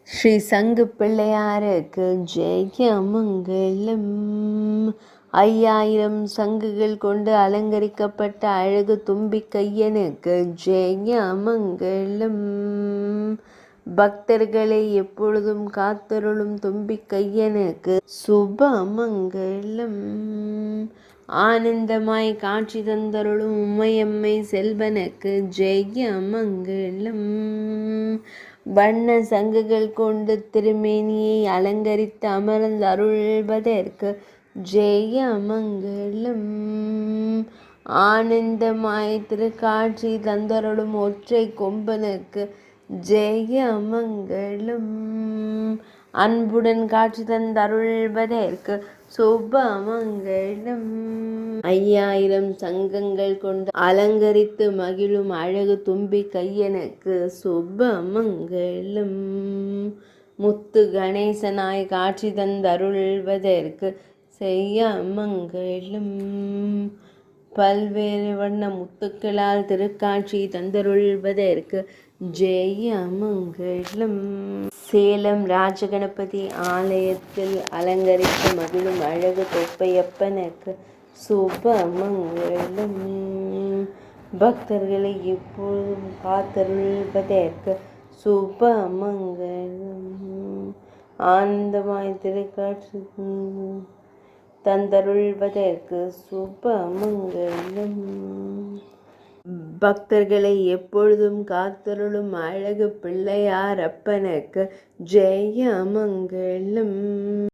ஸ்ரீ சங்கு பிள்ளையாருக்கு ஜெயமங்கலம். 5000 சங்குகள் கொண்டு அலங்கரிக்கப்பட்ட அழகு தும்பி கையனுக்கு ஜெயமங்கலம். பக்தர்களை எப்பொழுதும் காத்தருளும் தும்பி கையனுக்கு சுபமங்கலம். ஆனந்தமாய் காட்சி தந்தருளும் உமையம்மை செல்வனுக்கு ஜெயமங்கலம். வண்ண சங்குகள் கொண்டு திருமேனியை அலங்கரித்து அமர்ந்து அருள்வதற்கு ஜெயமங்கலம். ஆனந்தமாய் திருக்காட்சி தந்தருளும் ஒற்றை கொம்பனுக்கு ஜெயமங்கலம். அன்புடன் காட்சி தந்தருள்வதற்கு சுபமங்கலம். 5000 சங்கங்கள் கொண்டு அலங்கரித்து மகிழும் அழகு தும்பி கையனுக்கு சுபமங்கலம். முத்து கணேசனாய் காட்சி தந்தருள்வதற்கு செய்யமங்கலம். பல்வேறு வண்ண முத்துக்களால் திருக்காட்சி தந்தருள்வதற்கு ஜெயமங்கலம். சேலம் ராஜகணபதி ஆலயத்தில் அலங்கரித்து மகிழும் அழகு தொப்பையப்பனுக்கு சுபமங்கலம். பக்தர்களை எப்பொழுதும் காத்தருள்வதற்கு சுபமங்கலம். ஆனந்தமாய் திருக்காட்சி தந்தருள்வதற்கு சுபமங்கலம். பக்தர்களை எப்பொழுதும் காத்தருளும் அழகு பிள்ளையாரப்பனுக்கு ஜெயமங்கலம்.